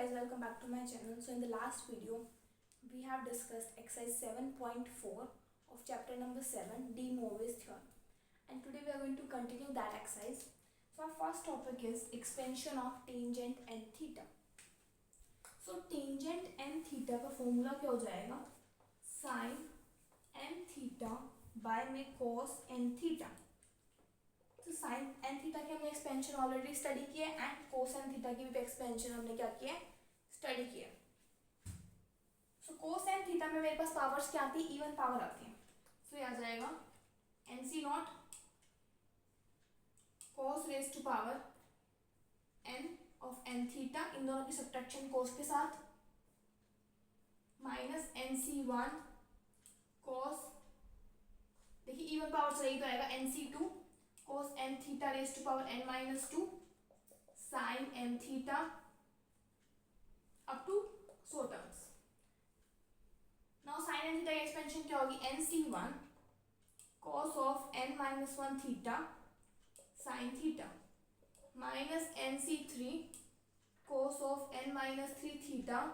guys, welcome back to my channel. So in the last video we have discussed exercise 7.4 of chapter number 7, De Moivre's theorem, and today we are going to continue that exercise. So our first topic is expansion of tangent n theta. So tangent n theta का formula क्या हो जाएगा? sin n theta by में cos n theta. तो sign n theta की हमने expansion already study किया and cos n theta की भी एक्सपेंशन हमने क्या किया, स्टडी किया. सो कोस एन थीटा में मेरे पास पावर्स क्या आती है? इवन पावर आती है. सो ये आ जाएगा n c not cos raise to power n of n theta, इन दोनों की सब्ट्रैक्शन कोस के साथ, minus n c one cos, देखिए इवन पावर चलेगी तो आएगा n c two cos n theta raised to power n minus 2 sin n theta up to so terms. Now sin n theta की expansion क्या होगी? nc1 cos of n minus 1 theta sin theta minus nc3 cos of n minus 3 theta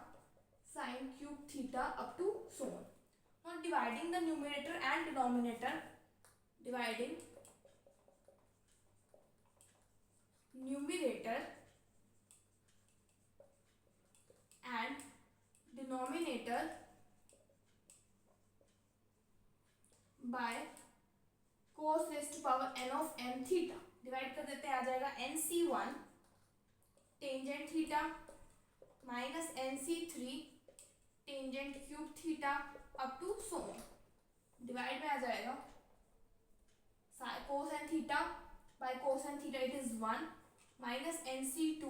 sin cube theta up to so on. Now dividing the numerator and denominator, dividing numerator and denominator by cos raised to power n of n theta, divide कर देते हैं, आ जाएगा nc1 tangent theta minus nc3 tangent cube theta up to so on. Divide में आ जाएगा cos n theta by cos n theta, it is 1 minus nc2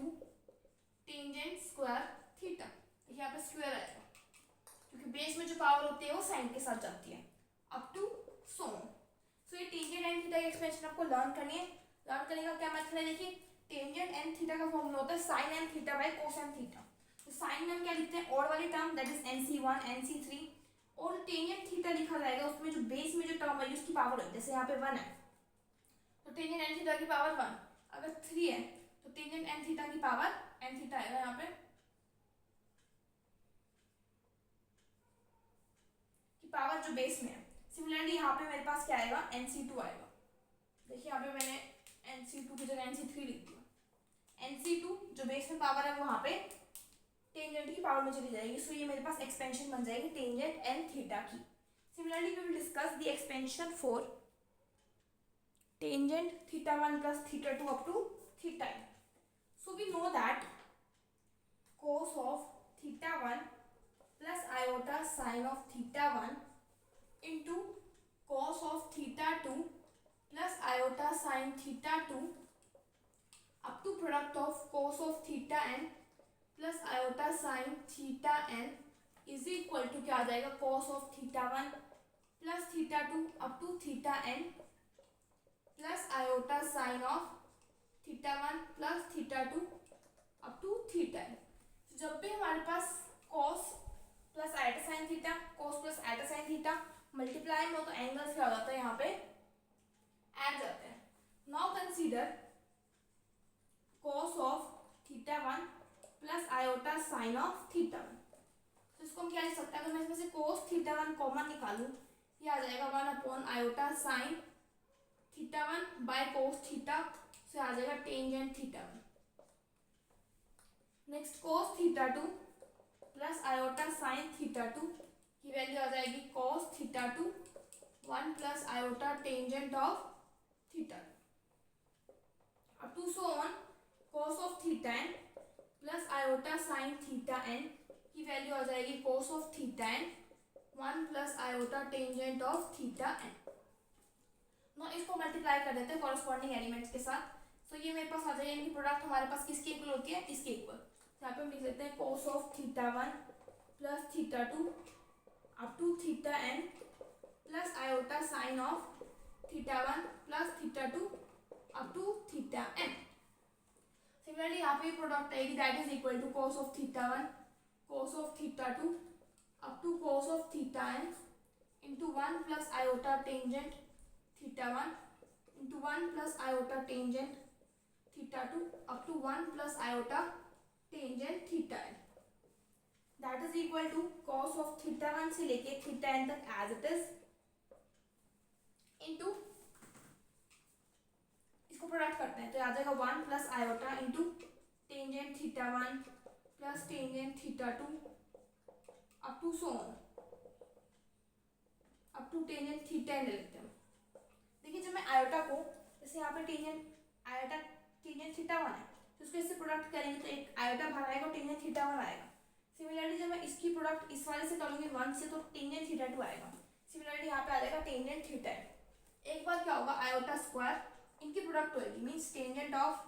tangent square theta. यहाँ पे स्क्वायर आएगा क्योंकि बेस में जो पावर होती है वो साइन के साथ जाती है, up to so on. So ये टेंजेंट एन थीटा की एक्सप्रेशन आपको लर्न करनी है. लर्न करने का क्या मेथड है? देखिए टेंजेंट एन थीटा का फॉर्मूला होता है sine n theta by cos n theta. तो साइन में हम क्या लिखते हैं? ऑड वाली term, that is nc1 nc3, और टेंजेंट थीटा लिखा जाएगा उसमें जो बेस में जो टर्म है उसकी पावर है. जैसे यहाँ पे 1 है तो टेंजेंट एन थीटा की पावर 1, अगर 3 है तो टेंजेंट एन थीटा की पावर एन थीटा आएगा यहाँ पे की पावर जो बेस में है. सिमिलरली यहाँ पे मेरे पास क्या आएगा? nc2 आएगा. देखिए यहाँ पे मैंने nc2 की जगह nc3 लिख दिया. nc2 जो बेस में पावर है वहाँ पे टेंजेंट की पावर में चली जाएगी. सो ये मेरे पास एक्सपेंशन बन जाएगी टेंजेंट एन थीटा की. Similarly we will discuss the expansion for tangent theta 1 plus theta 2 up to theta n. So we know that cos of theta 1 plus iota sin of theta 1 into cos of theta 2 plus iota sin theta 2 up to product of cos of theta n plus iota sin theta n is equal to क्या आ जाएगा? cos of theta 1 plus theta 2 up to theta n plus iota sine of theta 1 plus theta 2 up to theta n. जब भी हमारे पास cos plus iota sine theta, cos plus iota sine theta multiply में हो तो angles क्या हो जाता है? यहाँ पे ऐड जाते हैं. Now consider cos of theta 1 plus iota sine of theta 1. तो इसको हम क्या लिख सकते हैं? अगर मैं इसमें से cos थीटा 1 कॉमन निकालूं, ये आ जाएगा 1 upon iota sine theta 1 by cos theta, से आ जाएगा tangent theta 1. Next cos theta 2 plus iota sine theta 2 की वैल्यू आ जाएगी cos theta 2 1 plus iota tangent of theta up to so on cos of theta n plus iota sine theta n की value आ जाएगी cos of theta n 1 plus iota tangent of theta n. नो इसको multiply कर देते हैं corresponding elements के साथ. सो ये मेरे पास आ जाएगा, इनकी प्रोडक्ट हमारे पास किसके इक्वल होती है? इसके इक्वल. यहाँ पे हम लिख लेते हैं cos of theta 1 plus theta 2 up to theta n plus iota sine of theta 1 plus theta 2 up to theta n. Similarly यहाँ पे प्रोडक्ट आएगी, that is equal to cos of theta 1 cos of theta 2 up to cos of theta n into 1 plus iota tangent theta 1 into 1 plus iota tangent theta 2 up to 1 plus iota tangent theta n. That is equal to cos of theta 1 से लेके theta n तक as it is into, इसको product करते हैं तो आ जाएगा 1 plus iota into tangent theta 1 plus tangent theta 2 up to so on, up to tangent theta n लिखते हैं। देखिए जब मैं आयोटा को, जैसे यहाँ पे टेंजेंट आयोटा टेंजेंट थीटा 1 है तो इसको इससे प्रोडक्ट करेंगे तो एक आयोटा बाहर आएगा और टेंजेंट थीटा 1 आएगा। सिमिलरली जब मैं इसकी प्रोडक्ट इस वाले से करूँगी 1 से तो टेंजेंट थीटा 2 आएगा। सिमिलरली यहाँ पे आ जाएगा टेंजेंट थीटा। एक बार क्या होगा, आयोटा स्क्वायर इनकी प्रोडक्ट होगी, means tangent of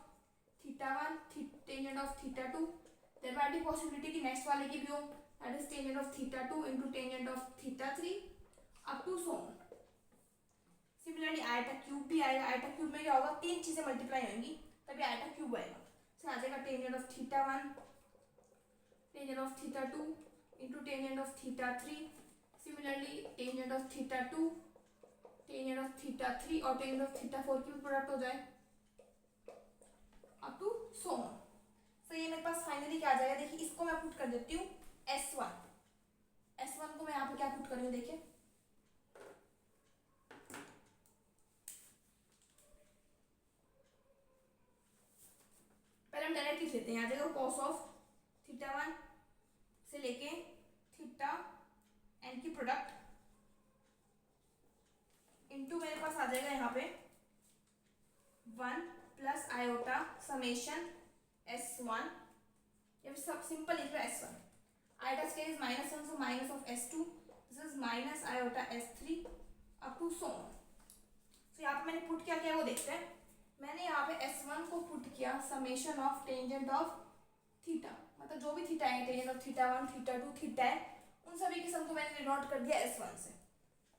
theta 1 tangent of theta 2, there are the possibility कि नेक्स्ट वाले की भी हो, that is tangent of theta 2 into tangent of theta 3 up to so on. Similarly iota cube भी आएगा, eta cube में क्या होगा, तीन चीजें मल्टीप्लाई होंगी तभी आयटा क्यूब आएगा। तो आ जाएगा tangent of theta 1 tangent of theta 2 into tangent of theta 3, similarly tangent of theta 2 tangent of theta 3 और टेंजेंट ऑफ थीटा 4 की भी प्रोडक्ट हो जाए अप टू सो ऑन। तो ये मेरे पास फाइनली क्या आ जाएगा, देखिए इसको मैं पुट कर देती हूँ S1 को मैं यहाँ पे क्या पुट करूँगी, देखिए पहले हम डायरेक्ट लिख लेते हैं। यहाँ जाएगा कॉस ऑफ थीटा 1 से लेके थीटा n की प्रोडक्ट इनटू मेरे पास आ जाएगा यहाँ पे 1 प्लस आयोटा समेशन S1, ये सब सिंपल लिख रहा है S1, iota square is -1 so minus of S2, this is minus iota S3 up to so on. तो यहाँ पे मैंने पुट क्या किया वो देखते हैं। मैंने यहाँ पे S1 को पुट किया summation of tangent of theta, मतलब जो भी थीटा है, tangent of theta 1 theta 2 theta है, उन सभी के सम को मैंने डिनोट कर दिया S1 से।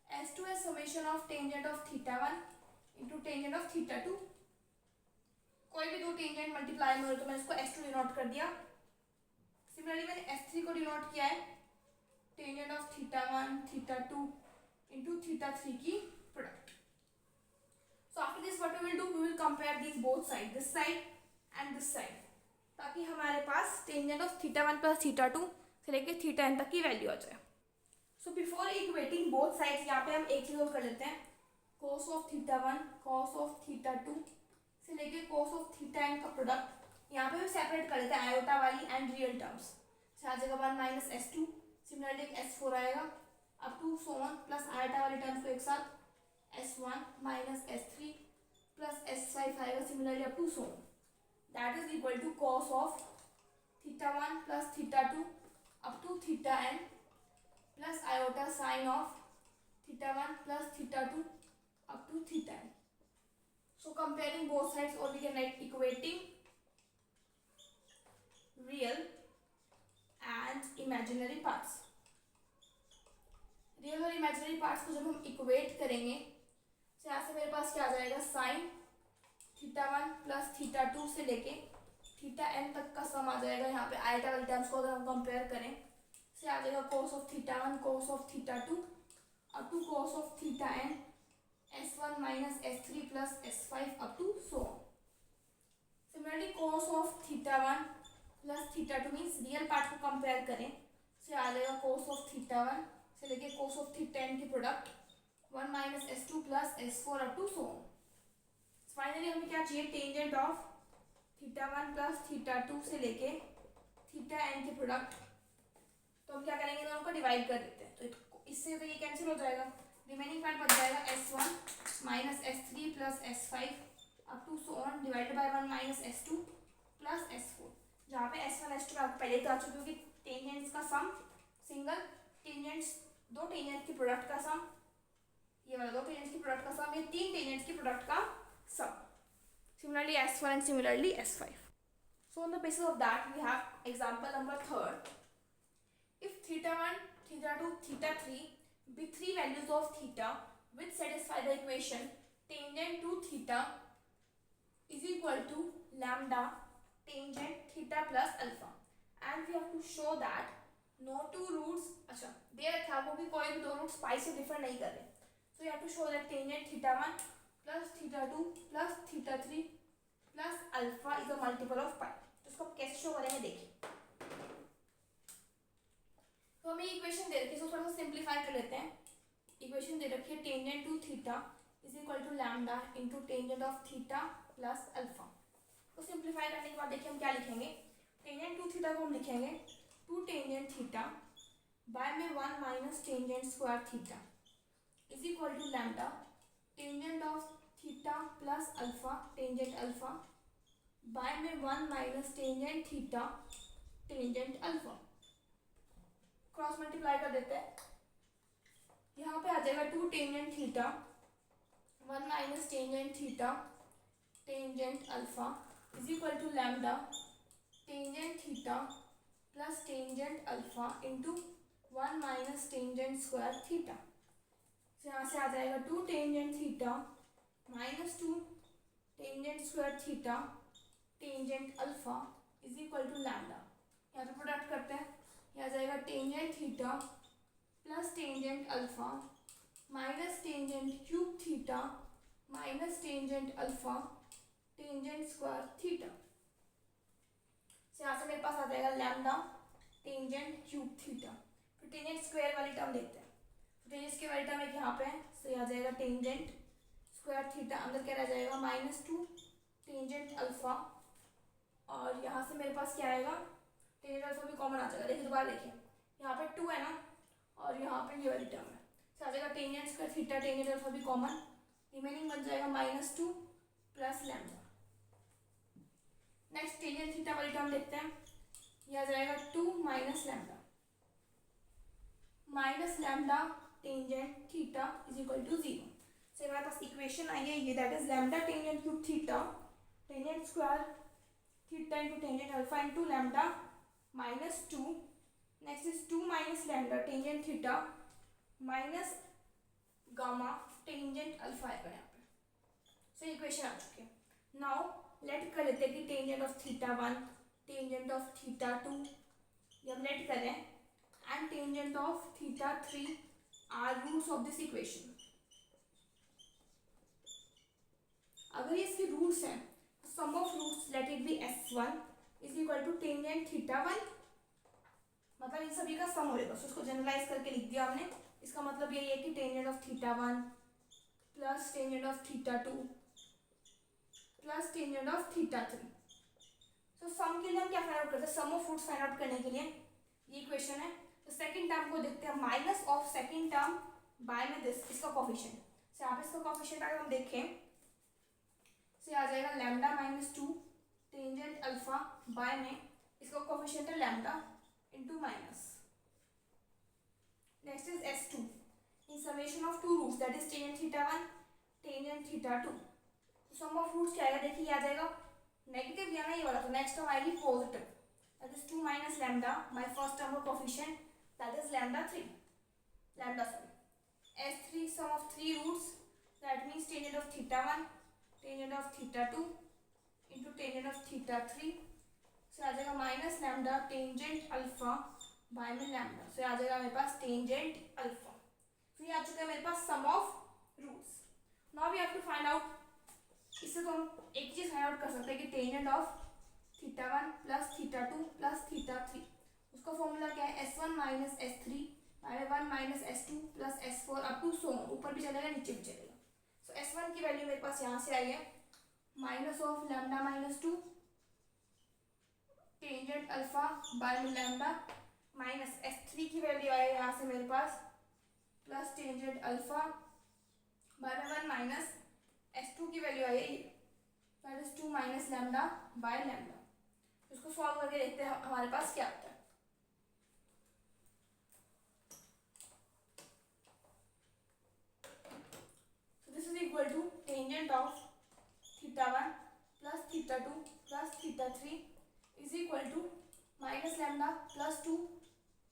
S2 है summation of tangent of theta 1 into tangent of theta 2, कोई भी दो टेंजेंट मल्टीप्लाई में हो तो मैं इसको S2 डिनोट कर दिया। सिमिलरली मैंने S3 को डिनोट किया है tangent of theta 1 theta 2 into theta 3 की product. So after this what we will do, we will compare these both sides, this side and this side, ताकि हमारे पास tangent of theta 1 plus theta 2 से लेके theta n तक की value आ जाए। So before equating both sides, यहाँ पे हम एक चीज और कर लेते हैं, cos of theta 1 cos of theta 2 से लेके cos ऑफ थीटा n का प्रोडक्ट यहाँ पे भी सेपरेट कर लेते हैं आयोटा वाली एंड रियल टर्म्स। आ जाएगा 1 माइनस S2, सिमिलरली एक S4 आएगा up to so on, plus iota वाली टर्म्स को एक साथ S1 minus S3 plus S5 आएगा, similarly up to so on, that is equal to cos of theta 1 plus theta 2 up to theta n plus iota sine of theta 1 plus theta 2 up to theta n। So comparing both sides, or we can write equating real and imaginary parts. Real और imaginary parts को जब हम equate करेंगे तो यहाँ से मेरे पास क्या आ जाएगा, साइन थीटा 1 प्लस थीटा 2 से लेके थीटा n तक का सम आ जाएगा। यहाँ पे आयटा वाली टर्म्स को अगर हम कंपेयर करें से आ जाएगा cos of theta 1 cos of theta 2 up to cos of theta n S1 minus S3 plus S5 up to so on. Similarly cos of theta 1 plus theta 2 means real part को compare करें से आ जाएगा cos of theta 1 से लेके cos of theta n की product 1 minus S2 plus S4 up to so on. Finally हमें क्या चाहिए, tangent of theta 1 plus theta 2 से लेके थीटा n की प्रोडक्ट। तो हम क्या करेंगे, दोनों को डिवाइड कर देते हैं तो इससे तो ये कैंसिल हो जाएगा, रिमेनिंग पार्ट बच जाएगा S1 minus S3 plus S5 up to so on divided by 1 minus S2 plus S4, जहाँ पे S1 S2 आपको पहले तो आ चुकी होगी टेंजेंट्स का सम, सिंगल टेंजेंट्स दो टेंजेंट की प्रोडक्ट का सम, ये वाला दो टेंजेंट्स की प्रोडक्ट का सम, ये तीन टेंजेंट्स की प्रोडक्ट का सम, similarly S1 and similarly S5. So on the basis of that we have example number 3rd. If theta 1, theta 2, theta 3 be three values of theta which satisfy the equation tangent to theta is equal to lambda tangent theta plus alpha, and we have to show that no two roots, अच्छा दे रखा है वो भी कोई भी दो roots पाई से differ नहीं कर रहे, so you have to show that tangent theta 1 plus theta 2 plus theta 3 plus alpha is a multiple of pi। तो इसको कैसे शो करेंगे देखिए। हमें इक्वेशन दे रखी है, इसको थोड़ा सा सिंप्लीफाई कर लेते हैं। इक्वेशन दे रखी है tangent two theta is equal to lambda into tangent of theta plus alpha. तो सिंप्लीफाई करने के बाद देखिए हम क्या लिखेंगे। टेंजेंट टू थीटा को हम लिखेंगे टू टेंजेंट थीटा बाय में 1 minus tangent square theta is equal to lambda tangent of theta plus alpha tangent alpha by में 1 minus tangent theta tangent alpha. Cross multiply कर देते हैं। यहाँ पे आ जाएगा two tangent theta 1 minus tangent theta tangent alpha is equal to lambda tangent theta plus tangent alpha into 1 minus tangent square theta. यहाँ से आ जाएगा two tangent theta minus two tangent square theta tangent alpha is equal to lambda. यहाँ पे product करते हैं। यहाँ जाएगा tangent theta plus tangent alpha minus tangent cube theta minus tangent alpha tangent square theta. यहाँ से मेरे पास आ जाएगा लैम्डा टेंजेंट क्यूब थीटा। फिर टेंजेंट स्क्वायर वाली टर्म देखते हैं। टेंजेंट स्क्वायर वाली टर्म एक यहाँ पे है, तो आ जाएगा टेंजेंट स्क्वायर थीटा, अंदर क्या रह जाएगा माइनस टू टेंजेंट अल्फा, और यहाँ से मेरे पास क्या आएगा टेंजेंट अल्फा भी कॉमन आ जाएगा। देखिए दोबारा देखिए, यहाँ पे टू है ना, और यहाँ पे ये वाली टर्म है, तो आ जाएगा tangent square theta tangent alpha भी कॉमन, रिमेनिंग बन जाएगा minus two plus lambda. Next tangent theta वाली टर्म देखते हैं। यह आ जाएगा two minus lambda, minus lambda tangent theta is equal to 0। से हमारे पास इक्वेशन आई है ये, that is lambda tangent cube theta tangent square theta into tangent alpha into lambda minus two. Next is two minus lambda tangent theta minus gamma tangent alpha आएगा यहाँ पे। So equation आ चुकी है। नाउ लेट कर लेते हैं कि tangent of theta 1 tangent of theta 2 ये हम लेट करें, and tangent of theta 3 are roots of this equation. अगर ये इसके रूट्स हैं, sum of roots let it be s1 is equal to tangent theta 1, मतलब इन सभी का सम हो जाएगा। उसको जनरलाइज करके लिख दिया हमने। इसका मतलब यही है कि tangent of theta 1 plus tangent of theta 2 plus tangent of theta 3। तो सम के लिए हम क्या फाइंड आउट करते हैं, sum of roots find out करने के लिए ये इक्वेशन है। तो सेकंड टर्म को देखते हैं, minus of second term by में दिस, इसका कोफिशिएंट। तो यहाँ पे इसका कोफिशिएंट अगर हम देखें तो आ जाएगा lambda minus two tangent alpha by में इसका कोफिशिएंट है lambda into minus. Next is s2 in summation of two roots that is tangent theta 1 tangent theta 2। Sum of roots क्या आएगा, देखिए आ जाएगा नेगेटिव या ना ये वाला, तो नेक्स्ट टर्म आएगी positive, that is 2 minus lambda my first term का coefficient that is lambda 3 lambda sorry s3 sum of three roots that means tangent of theta 1 tangent of theta 2 into tangent of theta 3। So आ जाएगा minus lambda tangent alpha by में lambda. So आ जाएगा मेरे पास tangent alpha. फिर आ चुका है मेरे पास sum of roots. Now we have to find out, इससे तो हम एक चीज फाइंड आउट कर सकते हैं कि tangent of theta 1 plus theta 2 plus theta 3, उसका फॉर्मूला क्या है s1 minus s3 by 1 minus s2 plus s4 up to so on, ऊपर भी चलेगा नीचे भी चलेगा। सो s1 की वैल्यू मेरे पास यहाँ से आई है minus of lambda minus 2 tangent alpha by में लैम्डा, माइनस s3 की वैल्यू आई है यहाँ से मेरे पास प्लस टेंजेंट अल्फा बाय में 1 माइनस s2 की वैल्यू आई है ये, that is 2 minus lambda by lambda. इसको सॉल्व करके देखते हैं हमारे पास क्या आता है। So this is equal to tangent of theta 1 plus theta 2 plus theta 3 is equal to minus lambda plus 2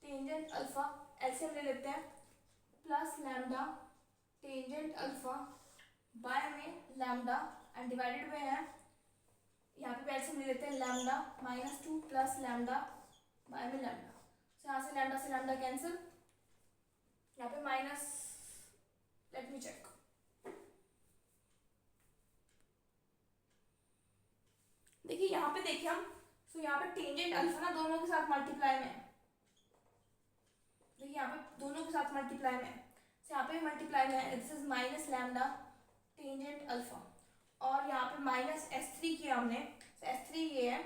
tangent alpha, LCM ले लेते हैं, plus lambda tangent alpha by में लैम्डा एंड डिवाइडेड में है, यहाँ पे LCM ले लेते हैं lambda minus 2 plus lambda by में लैम्डा। तो यहाँ से लैम्डा कैंसिल, यहाँ पे माइनस, लेट मी चेक, देखिए यहाँ पे देखिए हम, तो यहाँ पे टेंजेंट अल्फा ना दोनों के साथ मल्टीप्लाई में है, देखिए यहाँ पे दोनों के साथ मल्टीप्लाई में है, तो यहाँ पे मल्टीप्लाई में है, this is minus lambda tangent alpha, और यहाँ पे माइनस S3 किया हमने, तो S3 ये है,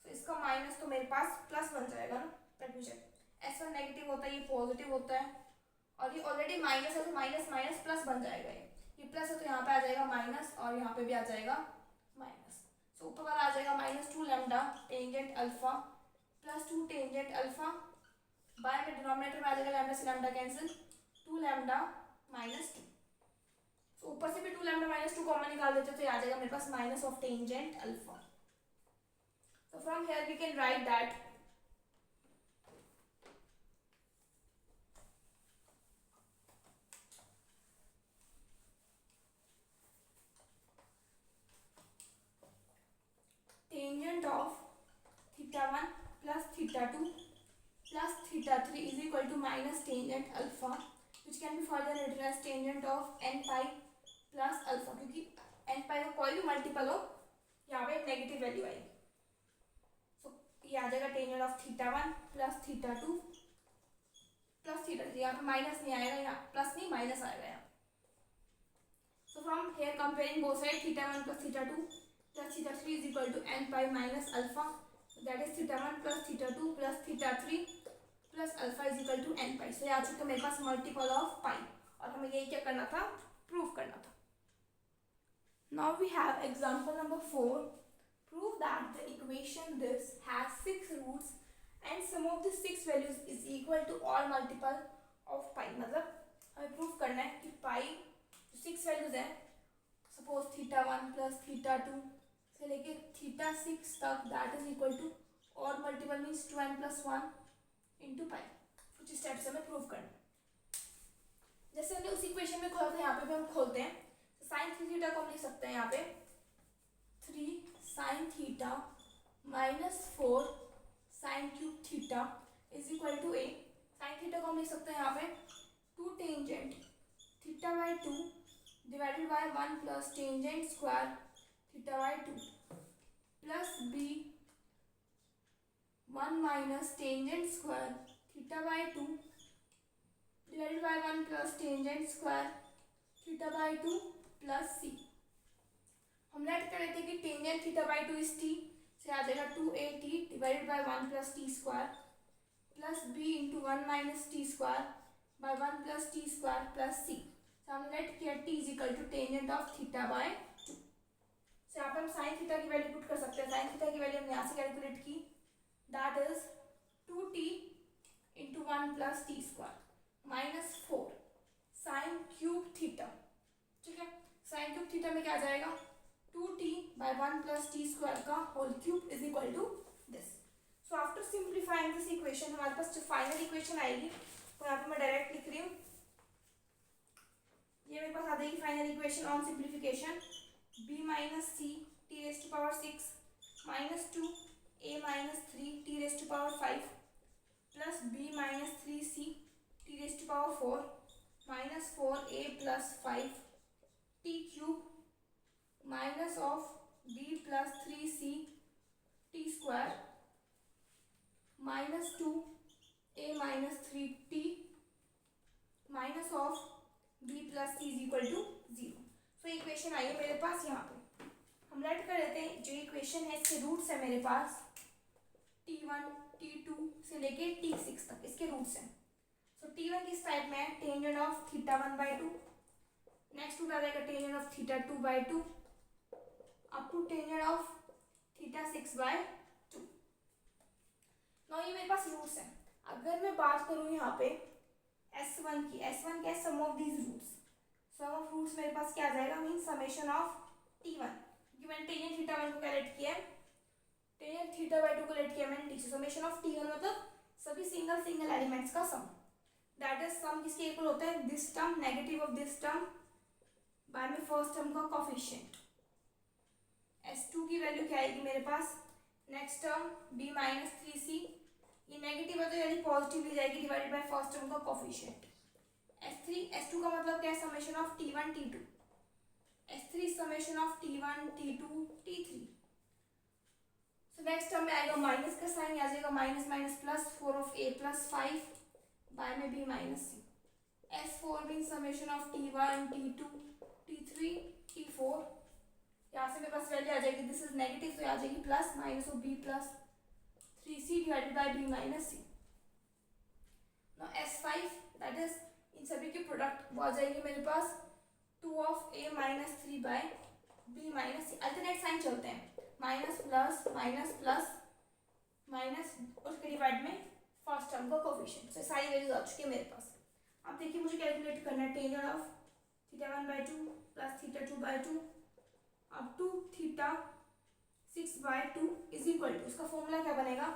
तो इसका माइनस तो मेरे पास प्लस बन जाएगा ना, let me check, S1 negative होता है, ये पॉजिटिव होता है, और ये ऑलरेडी माइनस है तो माइनस माइनस प्लस बन जाएगा, ये प्लस है तो यहाँ पे आ जाएगा माइनस, और यहाँ पे भी आ जाएगा माइनस, तो ऊपर वाला आ जाएगा -2 lambda tangent alpha plus 2 tangent alpha, by में डिनोमिनेटर में आ जाएगा लैम्डा से लैम्डा कैंसिल, 2 लैम्डा -2, तो ऊपर से भी 2 लैम्डा -2 कॉमन निकाल देते तो ये आ जाएगा मेरे पास minus of tangent alpha. So from here we can write that tangent of theta 1 plus theta 2 plus theta 3 is equal to minus tangent alpha, which can be further written as tangent of n pi plus alpha, क्योंकि n pi का कोई भी multiple हो यहाँ पे negative value आएगी, सो ये आ जाएगा tangent of theta 1 plus theta 2 plus theta 3, यहाँ पे माइनस नहीं आएगा, यहाँ प्लस नहीं माइनस आएगा यहाँ, so from here comparing both side theta 1 plus theta 2 plus theta 3 is equal to n pi minus alpha, that is theta 1 plus theta 2 plus theta 3 plus alpha is equal to n pi, so ये आ चुका मेरे पास multiple of पाई, और हमें यही क्या करना था, prove करना था। Now we have example number 4, prove that the equation this has 6 roots and sum of the 6 values is equal to all multiple of pi, मतलब हमें प्रूव करना है कि पाई 6 वैल्यूज है, सपोज थीटा 1 प्लस थीटा 2 से लेके थीटा 6 तक, that is equal to और multiple means 2n plus 1 into pi, कुछ स्टेप से हमें प्रूव करना। जैसे हमने उस इक्वेशन में खोला था, यहाँ पे भी हम खोलते हैं, तो साइन थीटा को हम लिख सकते हैं यहाँ पे 3 sine theta minus 4 sine cube theta is equal to a, sine theta को हम लिख सकते हैं यहाँ पे 2 tangent theta by 2 divided by 1 plus tangent square theta by 2 plus b 1 minus tangent square theta by 2 divided by 1 plus tangent square theta by 2 plus c। हम let कर लेते हैं कि tangent theta by 2 is t, से आ जाएगा 2at divided by 1 plus T square plus b into 1 minus t square by 1 plus T square plus c, हमने let किया t is equal to tangent of theta by 2, से यहाँ पे हम sine theta की वैल्यू पुट कर सकते हैं, साइन थीटा की वैल्यू हमने यहाँ से कैलकुलेट की, that is 2t into 1 plus T square minus 4 sine cube theta, ठीक है, साइन क्यूब थीटा में क्या आ जाएगा 2t by 1 plus T square का whole cube is equal to this. So after simplifying this equation हमारे पास जो फाइनल इक्वेशन आएगी वो यहाँ पे मैं डायरेक्ट लिख रही हूँ, ये मेरे पास आ जाएगी final equation on simplification b minus C T raise to power 6 minus 2 a minus 3 T raise to power 5 plus b minus 3 c T raise to power 4 minus 4a plus 5 T cube minus of b plus 3c T square minus 2a minus 3t minus of b plus C is equal to 0। So equation आई है मेरे पास, यहाँ पे हम let कर लेते हैं, जो इक्वेशन है इसके रूट्स है मेरे पास t1 t2 से लेके t6 तक, इसके रूट्स हैं। सो t1 किस टाइप में है, tangent of theta 1 by 2, next root आ जाएगा tangent of theta 2 by 2 up to tangent of theta 6 by 2। Now ये मेरे पास रूट्स हैं। अगर मैं बात करूँ यहाँ पे S1 की, S1 क्या है, sum of these roots, sum of roots मेरे पास क्या आ जाएगा, मीन समेशन ऑफ t1, क्योंकि मैंने टेंजेंट थीटा 1 को क्या लेट किया है, टेंजेंट थीटा बाई 2 को लेट किया मैंने t से, समेशन ऑफ t1 मतलब सभी सिंगल एलिमेंट्स का सम, दैट इज सम किसके इक्वल होता है, this term negative of this term by में फर्स्ट टर्म का कोफिशिएंट। S2 की वैल्यू क्या आएगी मेरे पास, next term b minus 3c, ये नेगेटिव है तो यानी पॉजिटिव ली जाएगी डिवाइडेड बाय फर्स्ट टर्म का कोफिशिएंट। S2 का मतलब क्या है, summation of t1 t2, S3 summation of t1 t2 t3। So next term में आएगा माइनस का साइन, आ जाएगा minus minus plus 4 of a plus 5 by में b minus c. S4 mean summation of T1, T2, T3, T4। यहाँ से मेरे पास value आ जाएगी, दिस इज नेगेटिव तो आ जाएगी plus minus of b plus 3c divided by b minus c. Now S5 that is इन सभी की प्रोडक्ट वो आ जाएगी मेरे पास 2 of a minus 3 by b minus c. Alternate sign चलते हैं, माइनस प्लस माइनस उसके डिवाइड में फर्स्ट टर्म का कोफिशिएंट। तो सारी वैल्यूज आ चुकी है मेरे पास। अब देखिए मुझे कैलकुलेट करना है tangent of θ1/2 plus θ2/2 up to θ6/2 is equal to, इसका फॉर्मूला क्या बनेगा?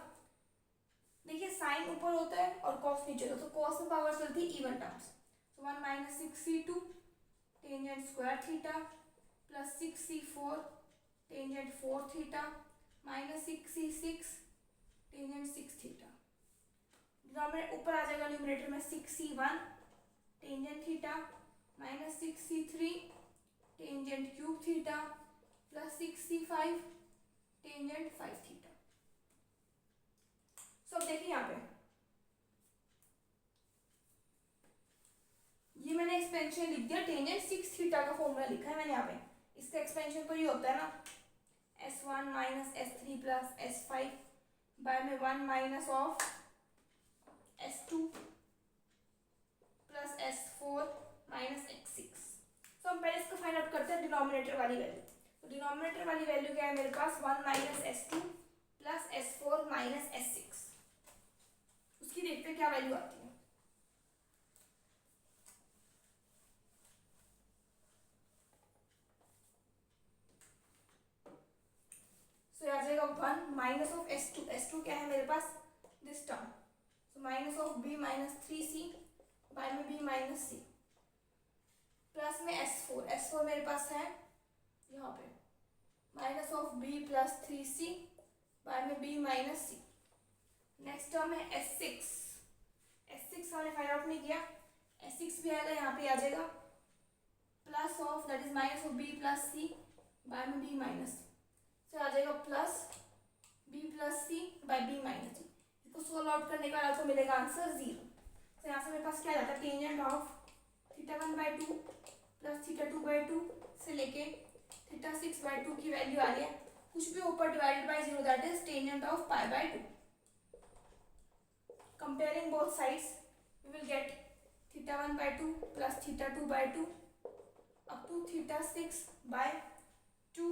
देखिए साइन ऊपर होता है और कॉस नीचे होता है, तो कॉस में पावर चलती है even terms. So 1 minus 6c2 tangent square theta plus 6c4 tangent 4 theta minus 6c6 tangent 6 theta. Denominator ऊपर आ जाएगा न्यूमरेटर में 6c1 tangent theta minus 6c3 tangent cube theta plus 6c5 tangent 5 theta. So अब देखिए यहाँ पे ये मैंने एक्सपेंशन लिख दिया, टेंजेंट 6 थीटा का फॉर्मूला लिखा है मैंने यहाँ पे। इसका एक्सपेंशन तो ये होता है ना S1 minus S3 plus S5 bye में 1 minus of S2 plus S4 minus x6। तो हम पहले इसको फाइंड आउट करते हैं डिनोमिनेटर वाली वैल्यू। तो डिनोमिनेटर वाली वैल्यू क्या है मेरे पास 1 minus S2 plus S4 minus S6। उसकी देखते हैं क्या वैल्यू आती है। सो आ जाएगा 1 माइनस ऑफ S2 क्या है मेरे पास this term, so minus of b minus 3c by में b माइनस सी प्लस में S4 मेरे पास है यहाँ पे minus of b plus 3c by में b minus C. Next term है S6 हमने फाइंड आउट नहीं किया, S6 भी आएगा यहाँ पे आ जाएगा plus of that is minus of b plus c by में b माइनस सी। तो आ जाएगा plus b plus c by b minus c. इसको सोल्व आउट करने के बाद आपको मिलेगा आंसर 0। तो यहाँ से मेरे पास क्या जाता है टेंजेंट ऑफ θ1/2 प्लस θ2/2 से लेके θ6/2 की वैल्यू आ रही है कुछ भी ऊपर divided by 0 that is tangent of π/2। Comparing both sides we will get θ1/2 plus θ2/2 up to θ6/2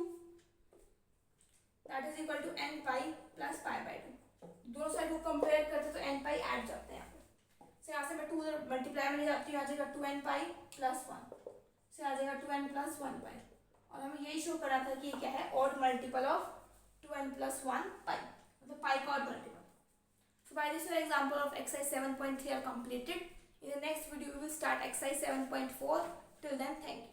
that is equal to n pi plus π/2। दोनों साइड को कंपेयर करते तो n पाई ऐड जाते हैं यहाँ पे। से यहाँ से मैं 2 मल्टीप्लाई में ले जाती हूँ, आ जाएगा 2n पाई प्लस 1 से आ जाएगा 2n प्लस 1 पाई। और हमें यही शो करा था कि ये क्या है odd multiple of 2n plus 1 पाई, मतलब पाई का odd multiple. So by this your example of exercise 7.3 are completed. In the next video we will start exercise 7.4. Till then, thank you.